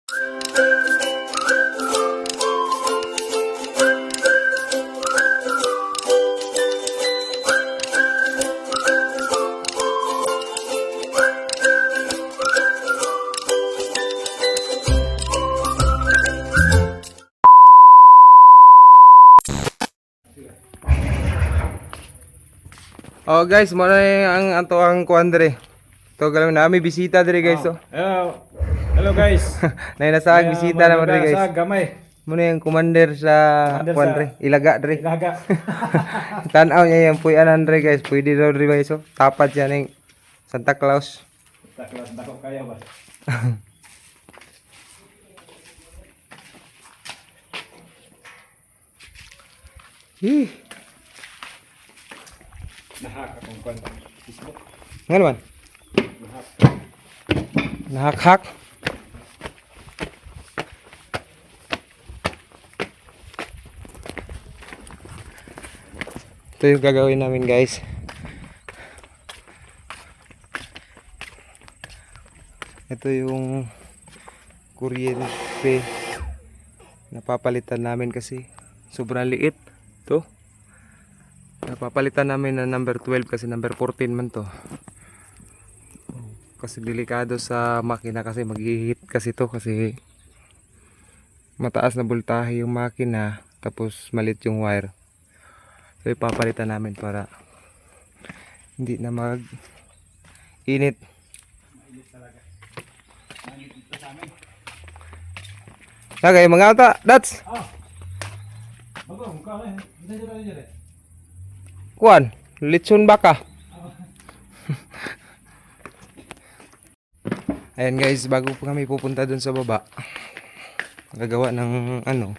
Oh guys, mo na ang ato ang kuan dire. To galaw na may bisita dire guys. Oh. Hello. Hello guys. Nay nasag bisita na dire guys. Sa gamay. Mo na yung commander sa kuan dire, Ilaga dire. Ilaga. Tan-aw niya yung puyanan dire guys. Pwede daw dire guys. Oh. Tapat siya ning Santa Claus. Santa Claus dako kaya ba? Hi. Nahak akong kuan Facebook. Ngano man? Nahak-hak. Ito yung gagawin namin guys. Ito yung kuryente napapalitan namin kasi sobrang liit. Ito napapalitan namin na number 12 kasi number 14 man to. Kasi delikado sa makina kasi mag-hit kasi to kasi mataas na voltahe yung makina tapos malit yung wire. So ipapalitan namin para hindi na mag init. Tagay mga ata, that's. Bago, mukha na. Hindi jud dire. Kuan, litson baka. Ayan guys, bago po kami pupunta dun sa baba, gagawa ng ano,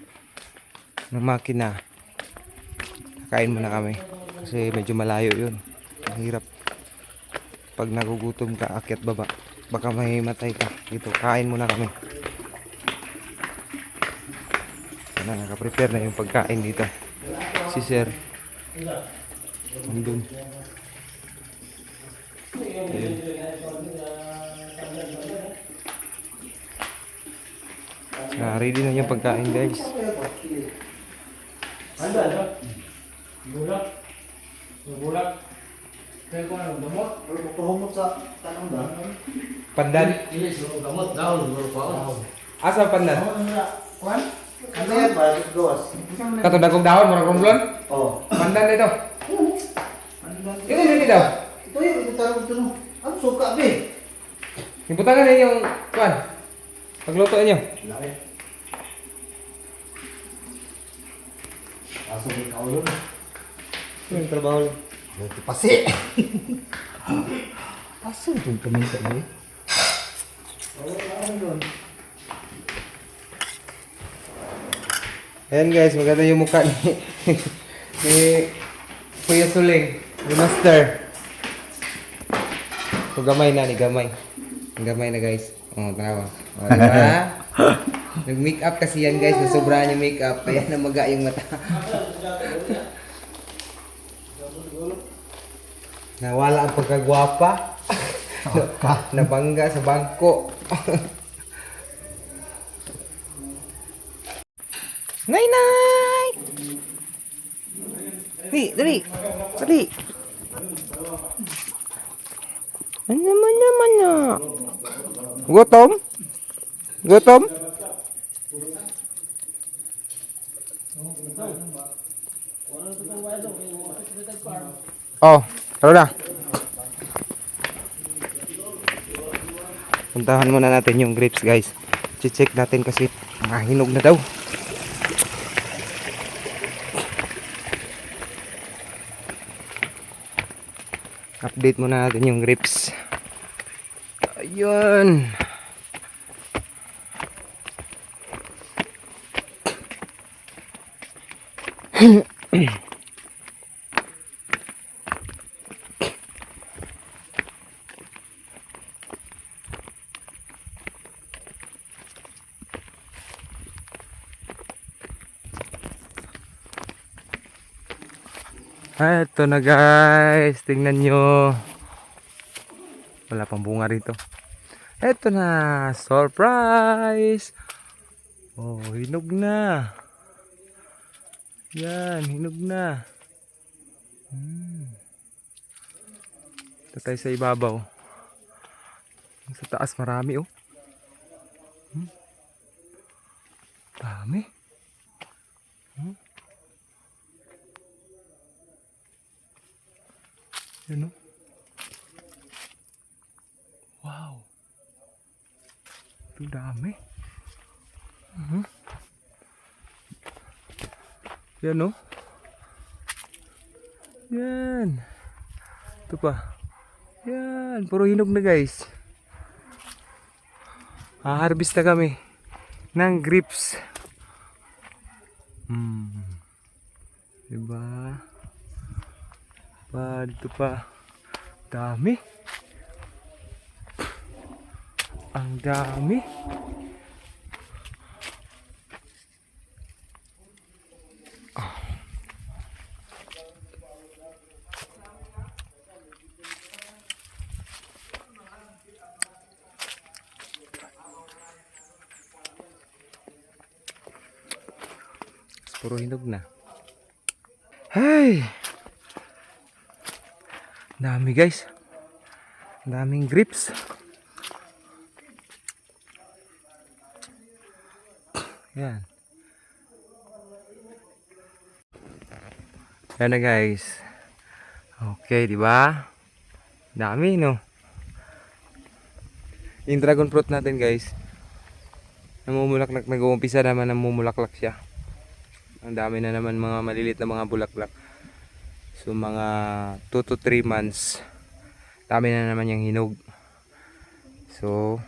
ng makina. Kain muna kami kasi medyo malayo yun. Mahirap pag nagugutom ka akyat baba, baka may matay ka dito. Kain muna kami. Sana nakaprepare na yung pagkain dito si sir andun. Ayun. Ready na yung pagkain guys. Bulak. Bulak. Kaya ko ano, damot. Pahumot sa tanong ba? Pandan? Ini suruh gamot daun baru pahon. Asa pandan? Kuan? Ano yan ba? Gawas. Katong dagog dahon, murag romblon? Oh. Pandan ito. Ito yun daw. Ito yung itarong ito. Ang suka be. Ibutangan na yung kuan. Pagluto niyo. Laki. Aso may kaulon. Yung trabaho. Ito pasi. Aso itong paminta na eh. Ayan guys, maganda yung mukha ni ni Kuya Suling, ni Master. So gamay na ni gamay. Gamay na guys. Oh, tanawa. Oh, diba? Nag-make up kasi yan guys, nasobrahan yung make up, kaya namaga yung mata. Nawala ang pagkagwapa. Nabangga sa bangko. Nay nay. Dali. Ano naman na? Gutom? Oh, tara na. Puntahan muna natin yung grapes guys. Check natin kasi mahinog na daw. Update muna natin yung grapes. Ayun. Ito na guys, tingnan nyo. Wala pang bunga rito. Eto na, surprise! Oh, hinog na. Yan, hinog na. Ito tayo sa ibabaw. Sa taas marami oh. Dami. Yan oh. Wow. Ito dami. Yan oh. Yan. Ito pa. Yan. Puro hinog na guys. Harvest na kami ng grapes. Diba? Dito pa. Dami. Ang dami. Puro hinog na. Ay! Dami guys. Daming grapes. Yan. Yan na guys. Okay, di ba? Dami no. Yung dragon fruit natin guys. Namumulaklak, nag-uumpisa naman namumulaklak siya. Ang dami na naman mga maliliit na mga bulaklak. So mga 2 to 3 months. Dami na naman yung hinog. So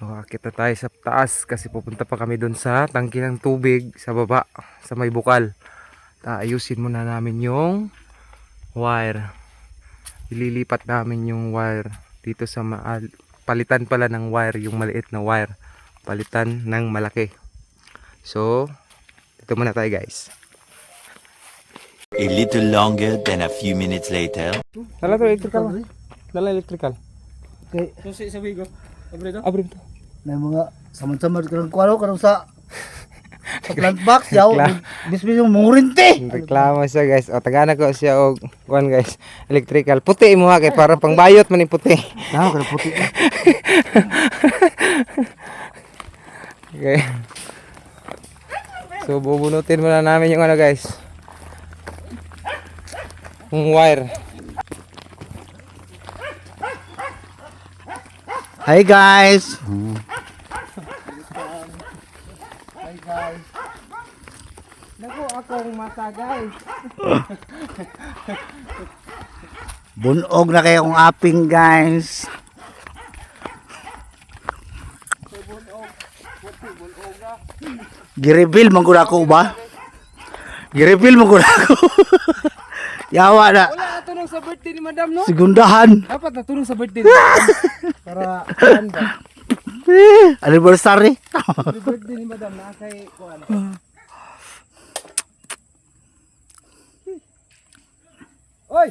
makakita tayo sa taas kasi pupunta pa kami doon sa tangke ng tubig sa baba, sa may bukal. Ayusin muna namin yung wire. Ililipat namin yung wire dito sa palitan pala ng wire, yung maliit na wire. Palitan ng malaki. So, dito muna tayo guys. A little longer than a few minutes later. Dala to electrical. Dala electrical. Okay. Susi sa bigo. Abre to. Abrim to. Na mga samad-samad karang kuwalo karang sa plant box yaw. Bisbis yung mungurinti. Reklamo siya guys. O tagana ko siya og kuan guys. Electrical. Puti mo ha kay para pangbayot man yung puti. Ah, kada puti. Okay. So bubunutin muna namin yung ano guys. Yung wire. Hi guys. Hi guys. Naku akong mata guys. Bunog na kayo kong aping guys. Gireveal man gud ako ba? Gireveal man gud ako. Yawa na. Wala natulong sa birthday ni madam no? Segundahan. Dapat natulong sa birthday ni madam. Para handa. Anniversary. Happy birthday ni madam na kay kuan. Oy!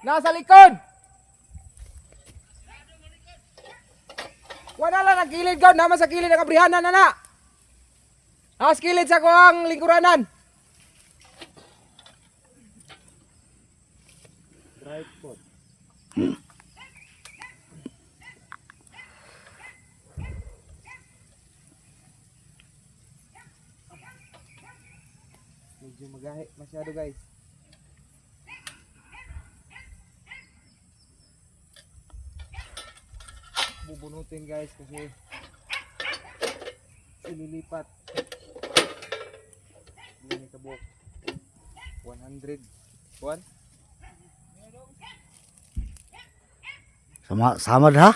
Nasa likod! Wala lang nagkilid ka, naman sa kilid ng kabrihanan na na! Nasa kilid sa kuwang lingkuranan! Tripod. Medyo magahe masyado guys. Bubunutin guys kasi ililipat. Hindi ka buhok. 100. 1? Samad ha?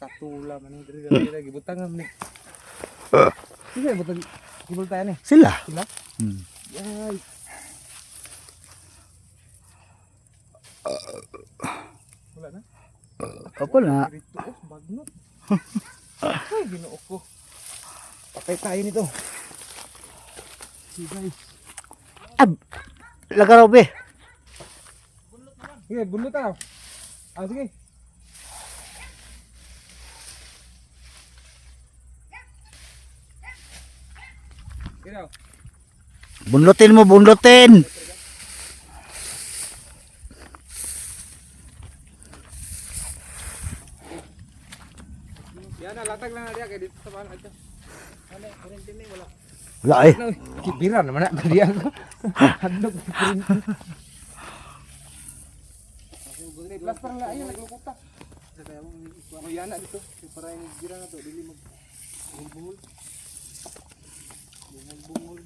Katula man yung diri lagi butang ni. Sige butang gibultayan eh. Sila. Sila? Yay. Wala na? Apa na? Dito, oh, bagnot. Ay, ginoo ko. Patay tayo nito. See guys. Lagaraw be. Sige, bunot na. Sige. Sige. Bunlutin mo, bunlutin. Yan na, latag lang na diya kaya dito sa bahan aja. Ano, kurintin na wala. Wala eh. Ano, kibiran naman na tadi ako. Handog kurintin. Plaster lang ayo naglukuta. Kaya mo yan na dito. Para yung gira na to, dili mag bungol. Bungol.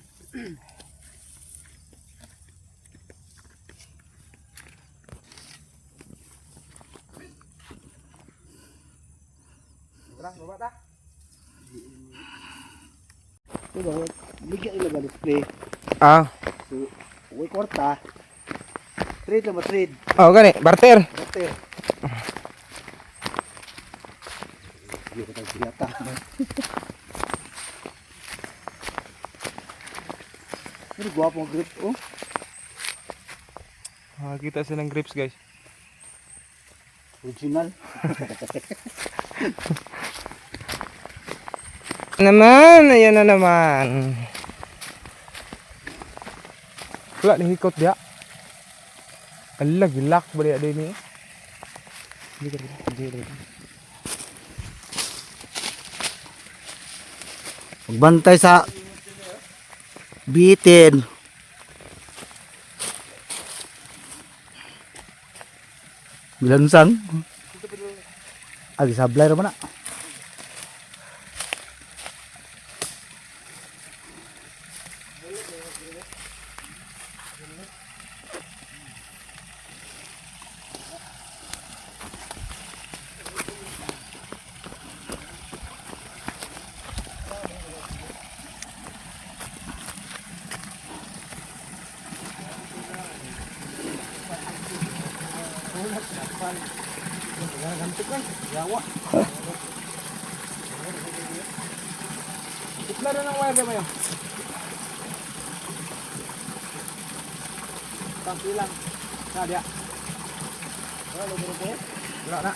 Tara, baba ta. Diba, bigyan ila galit play. Ah, So, uwi kwarta. Trade lang ba trade? oh gani, barter. Dati. Hindi ko tagsilata. Pero guwapo ang grip, oh. Kita silang grips guys. Original. Ayan na naman. Wala, nahikot dia. Ala, gilak ba dia din eh. Magbantay sa bitin. Bilansang. Agi sablay ra man na. Itla na ng wire ba yun? Tangki lang. Nah dia. Wala na.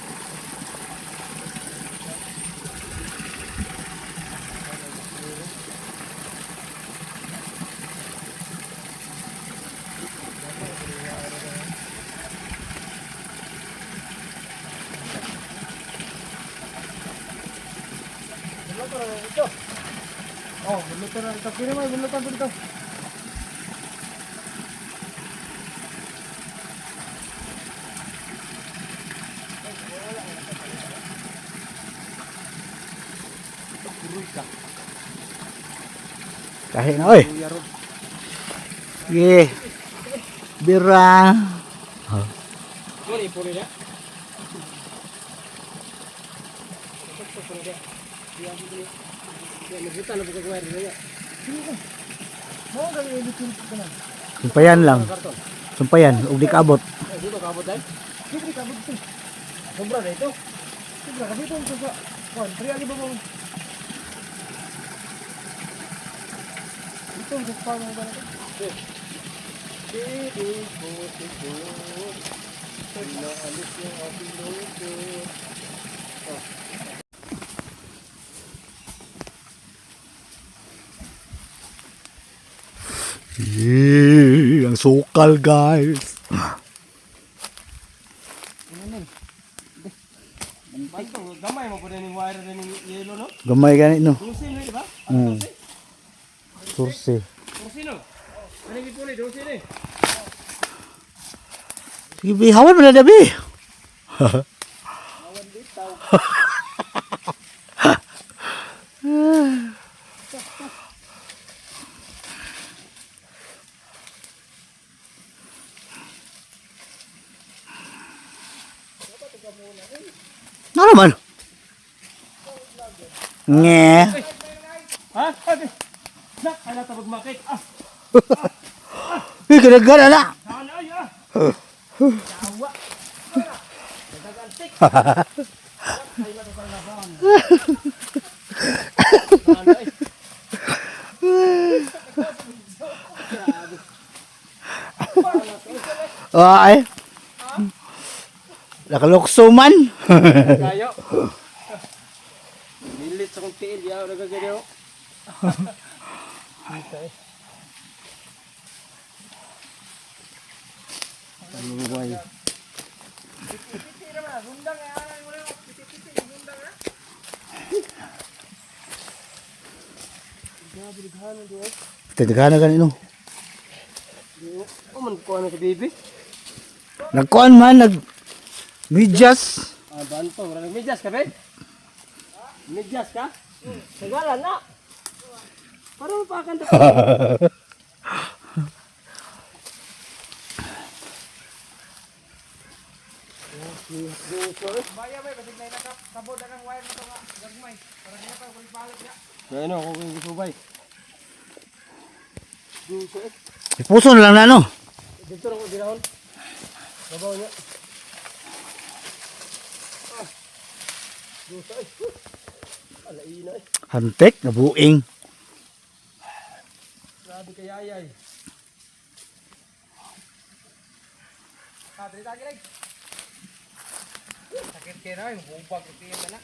Oh, bulutan na ito. Kini mo, bulutan dito. Kahit na, oy. Sige. Bira. Muni, puri dia. Sumpayan lang. Sumpayan, ug di kaabot. Dito kabot dai. Dito kabot dito. Sobra na ito. Sobra kasi ito sa kuan. Triali ba mo? Ito sa pa mo ba ito? Dito po ito. Wala alis yung ating logo. Yeah, ang sukal guys. Basta gamay mo pud ning wire ning yellow no? Gamay gani no. Dusin di ba? Surse. Dusin no. Ano gid puli dusin ni? Sige, bi, hawan mo na dabi. Ano naman? Nge. Ha? Ate. Nak, ala ta magmakit. Ah, Ih, kadaghan na. saan ay ah. Yawa. Dagantik. Ay. Nakalukso man. Kayo. Bilit sa kong tiil, yaw nagagalaw. Tadagana kan ino. O man ko ano ka baby? Nagkuan man nag medyas. Ah, banto, wala medyas ka be? Medyas ka? Sagala na. Parang pa kan Ano ako kung gusto bay? Puso na lang na no. Dito lang ko ginahon. Babaw niya. Gusto ay. Alaina ay. Hantek na buing. Grabe kay ayay. Dito lagi lagi. Sakit kaya na, yung bubag ito yan na.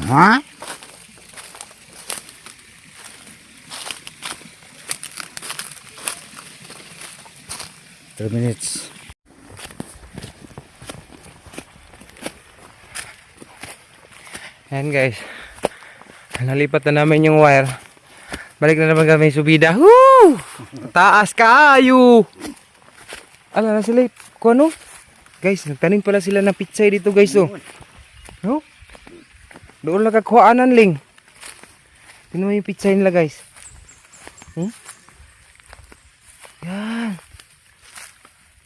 Ha? Three minutes. Ayan guys. Nalipat na namin yung wire. Balik na naman kami subida. Woo! Taas kayo! Ala na sila. Kung ano? Guys, nagtanim pala sila ng pitsay dito guys. Oh. No? Doon lang kakuhaanan ling. Tingnan mo yung pitsay nila guys. Hmm? Yan.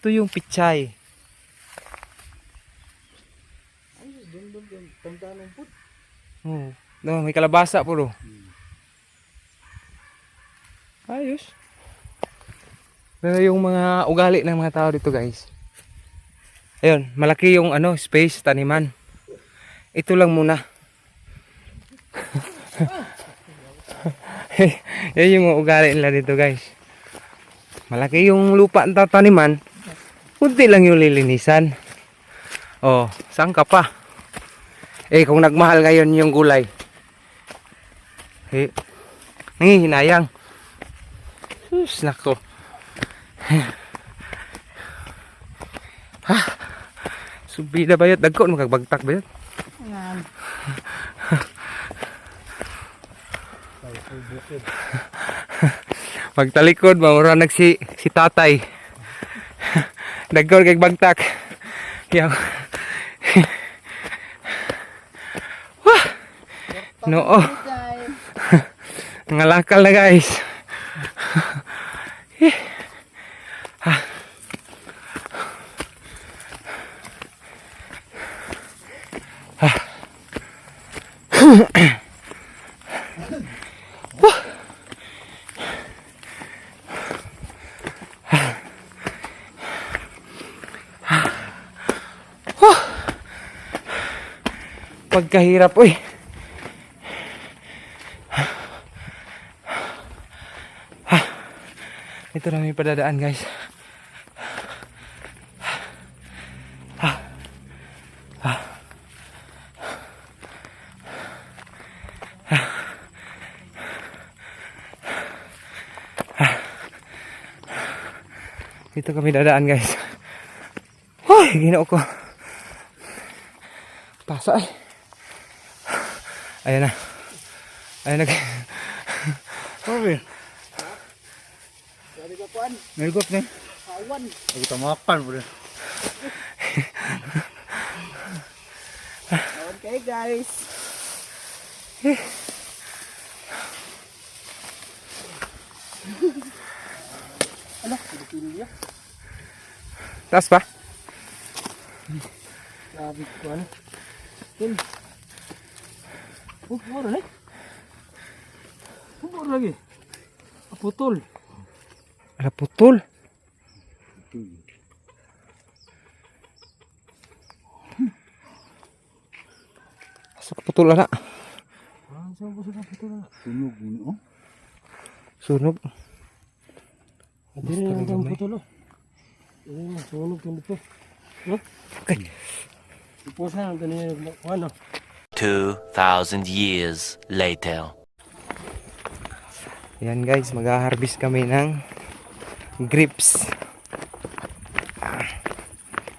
Ito yung pitsay. Oh, no, may kalabasa po. Ayos. Pero yung mga ugali ng mga tao dito guys. Ayun, malaki yung ano, space, taniman. Ito lang muna. Yan yung mga ugali nila dito guys. Malaki yung lupa ng tataniman. Kunti lang yung lilinisan. Oh, saan ka pa? Eh, kung nagmahal ngayon yung gulay. Eh, nangihinayang. Sus, nako. Ha? Subida ba yun? Dagko, magagbagtak ba yun? Pagtalikod, mamura si tatay. Dagko, kay bagtak. Yaw. Wah! Noo. Ngalakal na guys. Pagkahirap, uy. Ito na may padadaan, guys. Dito kami dadaan, guys. Hoy, ginoo ko. Pasa ay. Ayan na. Ayan na. Sorry. Dari ka kuan. Nilgot ni. Awan. Ay kita makan bro. Awan kay guys. Ala, dipili ya. Taas pa? Grabe kuan. Tin. Moro na. Moro lagi. putol. Ala putol. Asa ka putol ana? Saan po sa putol na? Tunog ini oh. Sunog. Dili lang ang putol oh. Dili mo, sunog yung dito. No? Okay. Ipusan ang ganyan ano. 2,000 years later. Yan guys, mag-harvest kami ng grapes.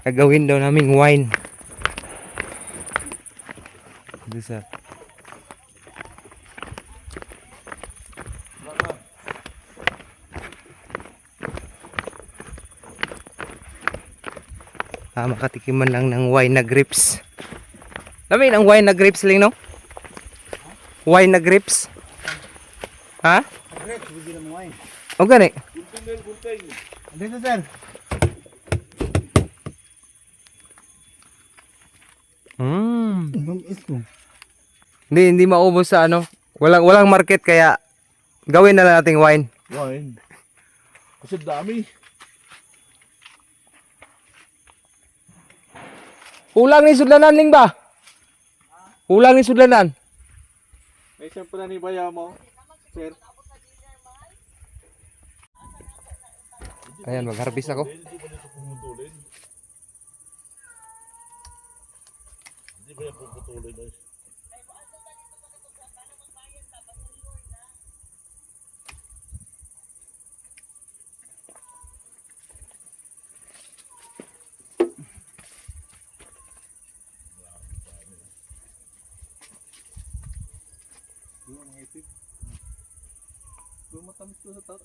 Gagawin daw naming wine. Bisa. Makatikiman lang ng wine na grapes. Dami ng wine na grapes lang, no? Wine na grapes. Ha? Grapes, bigyan mo wine. O gani? Dito sir. Ito. Hindi maubos sa ano. Walang market kaya gawin na lang nating wine. Wine. Kasi dami. Ulang ni sudlanan ling ba? Ulang ni sudlanan. May isang pala ni Baya mo. Sir. Ayan, mag-harvest ako. Hindi ba nito pumutulin? Hindi ba yan puputulin? Matamis ko sa taas.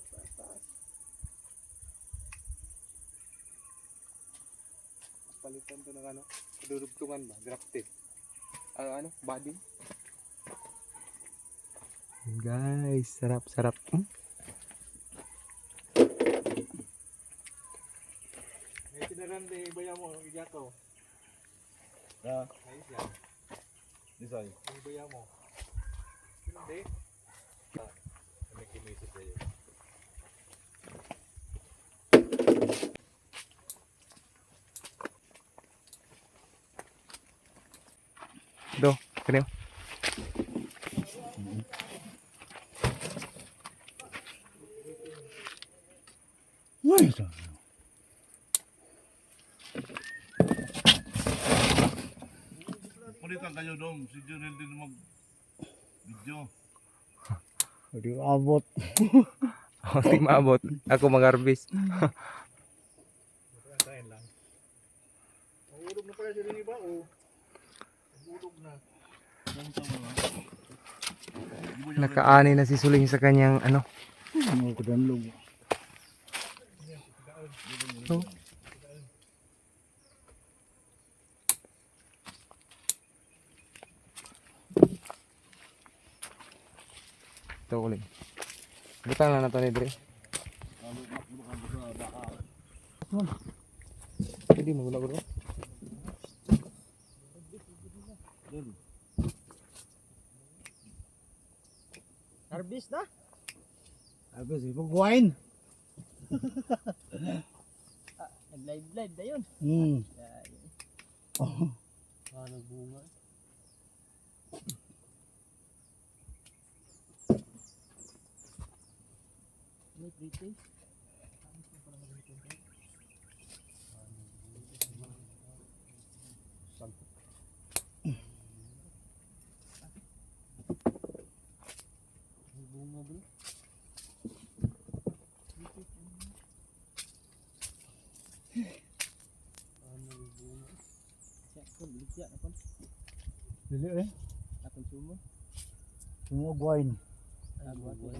Palitan to ng ano, kadurugtungan ba, grafted. Ano, body. Guys, sarap. May tinaran ni Baya mo. Iyato. Ha? Ayos yan. Design. Ni Baya mo. Hindi. May kinisip kayo. Do, kanyo. Wait. Pulitan kayo dong. Si Jonel din mag-video. Hindi abot. Hindi maabot. Ako mag-harvest. Mahulog na pala sila ni ba? O? Mahulog na. Nakaani na si Suling sa kanyang ano. Ano ko danlog. No? Ito ulit. Butang lang na ito ni Dre. Hindi mo gula bro. Harvest na? Abis, ipag wine. Nag-live na yun. Nagbunga. May pretty. Bunga bro. Dili eh. Atong sumo. Sumo wine. Wine.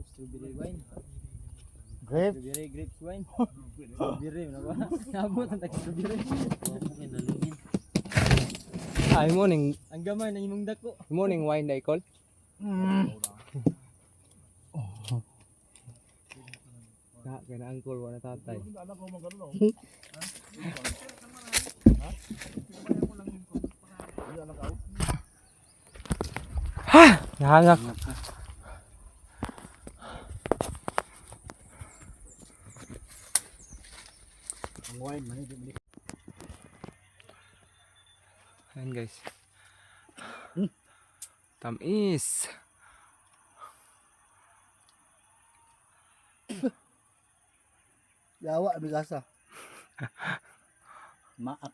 Strawberry wine. Grape. Strawberry grapes wine. Strawberry na ba? Abot ang strawberry. Nalingin. Ay morning, Ang gamay na imong dako. morning wine na ikol. Kaya na angkol wala tatay. Ha! Nahangak. Ang wine man di. Ayan guys. Tamis. Yawa bigasa. Maap.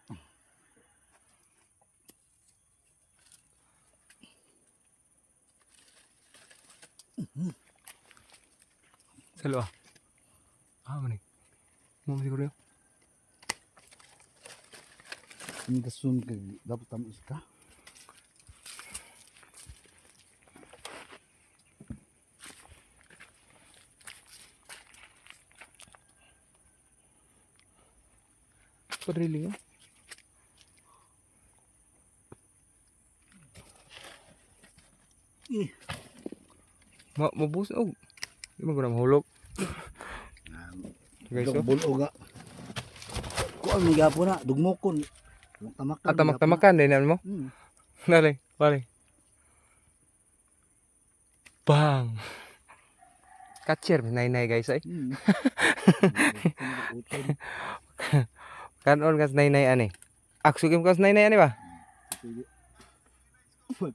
Salo ah. Mana? Mau siguro yun? Ini kasun ke dapat tamis ka. Padriling yun. Ih, Mabusog. Di ba ko na mahulog? Guys, oh. bulo ga. Ko ang gapo na dugmokon. Tamakan. At tamak-tamakan din naman mo. Dali, balik. Bang! Catcher, nay-nay guys ay. Kanon kas nay-nay ani. Aksukim kas nay-nay ani ba?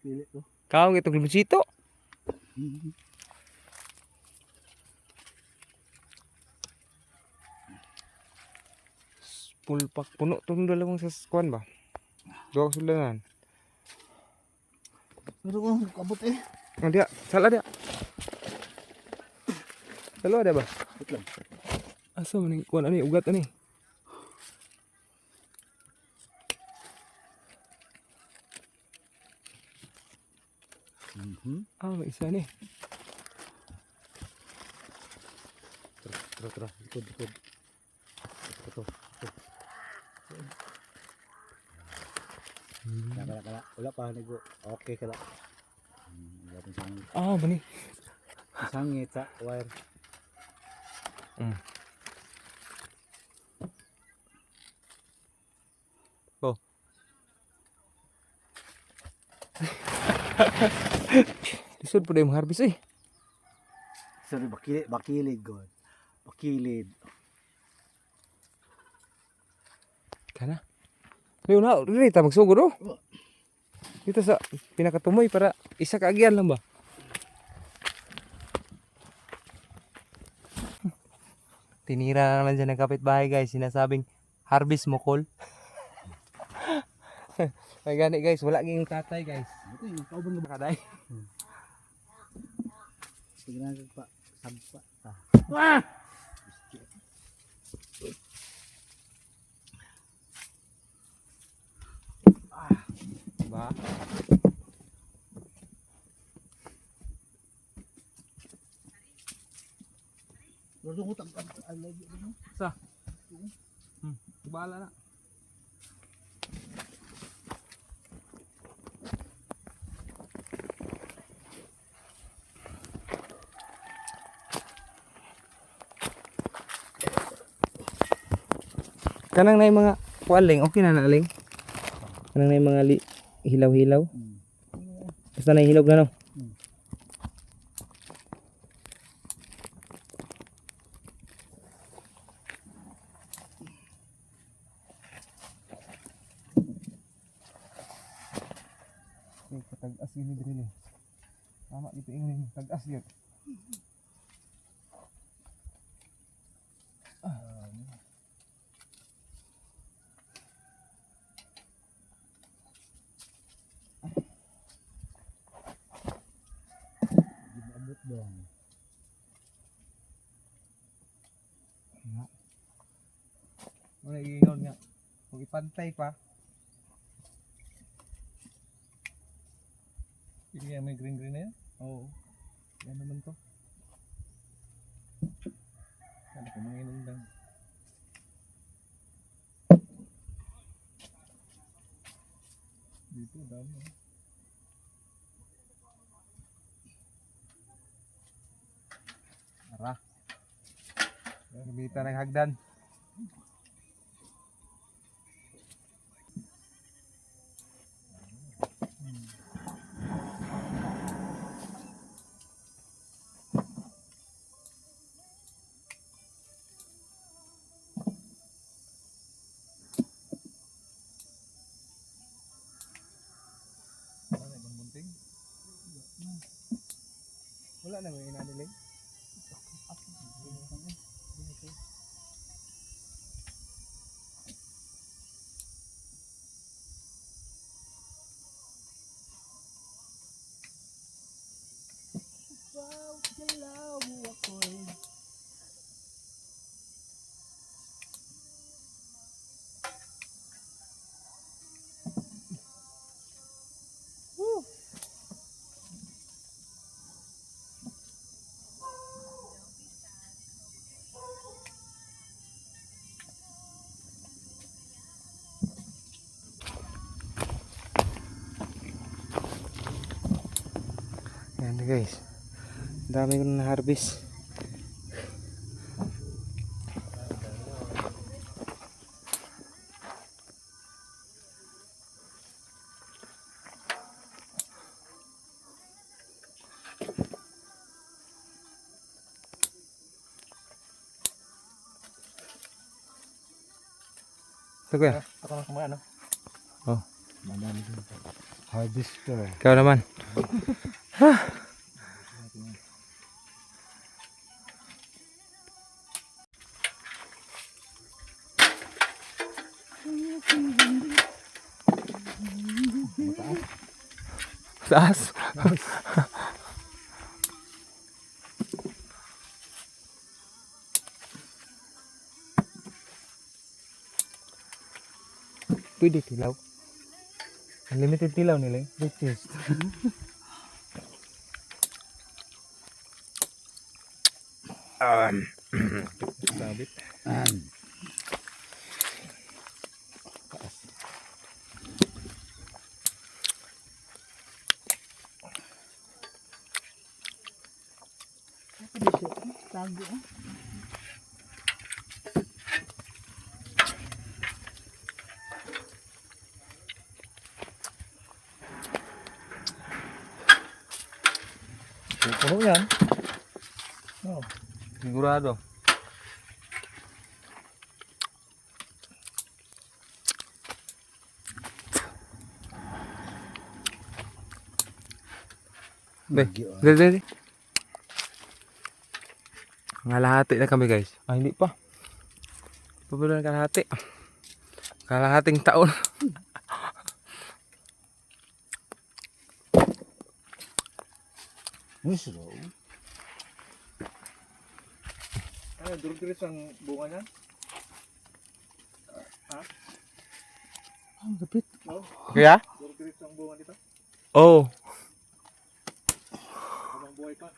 Pili to. Kaong itong limusito. Pulpak puno tong dalawang sa kuan ba? Dua sulanan. Pero ko kabot eh. Oh dia, salah dia. Salah ada ba? Wait lang. Asa man kuan ani ugat ani? Ah, may isa ni. Terus ikut. Ito. Kala. Wala pa nigo. Okay kala. Wala pang sangit. Ah, bani. Sangit sa wire. Oh. Lisod po yung harbis eh. Sorry, bakilid god. Bakilid. Kana. Leon na, rita magsugod oh. Dito sa pinakatumoy para isa kaagyan lang ba? Tinira lang dyan ng kapitbahay guys, sinasabing harvest mo call. Ay gani guys, wala ging tatay guys. Ito yung kauban nga Kaday. tignan pa sabpa. Ba? Pero ko tang lagi ano? Sa? Bahala na. Kanang na yung mga kualing, okay na naling. Kanang na yung mga hilaw-hilaw. Basta na yung hilog na no. Tag-as yun ni Drilling. Tama dito yung tag-as yun. Abot dong. Wala iingon nga. Kung ipantay pa. Hindi yan may green na yan. Oo. Yan naman to. Ano ka mga inundang. Dito, dami. Ara. Nabita ng hagdan. Wala na may inanilig. Yan guys. Ang dami ko na harvest. Ito kuya. Ako na kumaya, no? Oh. Madami din. Harvester. Ikaw naman. Taas. Pwede tilaw. Unlimited tilaw nila eh. Latest. Sabit. Tago. Puno yan. Oh, sigurado. Be, dali. Kalahati na kami guys. Ah, hindi pa. Pabila na kalahati. Kalahating taon. Misro. Ano, durog-diretso ang bunga niyan? Ang lapit. Kaya? Durog-diretso ang bunga dito? Oh. Habang buhay pa.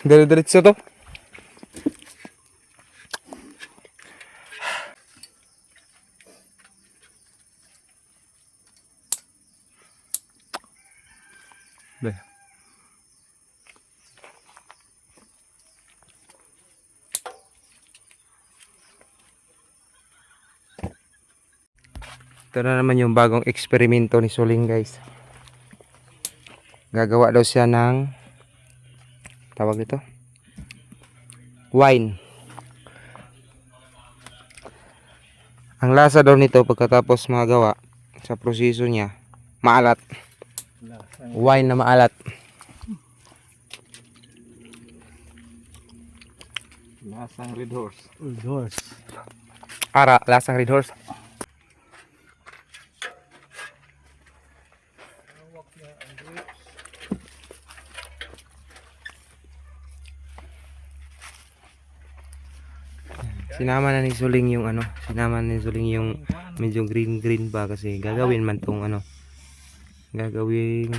Dire-diretso to. Be. Ito na naman yung bagong eksperimento ni Suling guys. Gagawa daw siya ng tawag nito wine. Ang lasa daw nito pagkatapos magawa sa proseso niya maalat. Wine na maalat. Lasang Red Horse. Doors. Ara, lasang Red Horse. Sinama na ni Suling yung ano, sinama na ni Suling yung medyo green ba kasi gagawin man tong ano, gagawing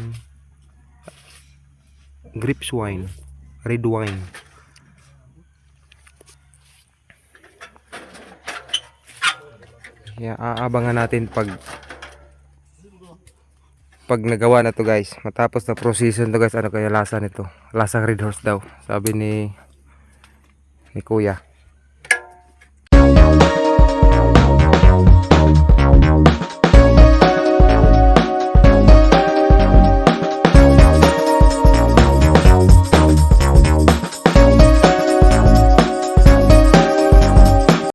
grapes wine, red wine. Kaya aabangan natin pag nagawa na to guys, matapos na procession to guys, ano kaya lasa nito, lasang Red Horse daw sabi ni kuya.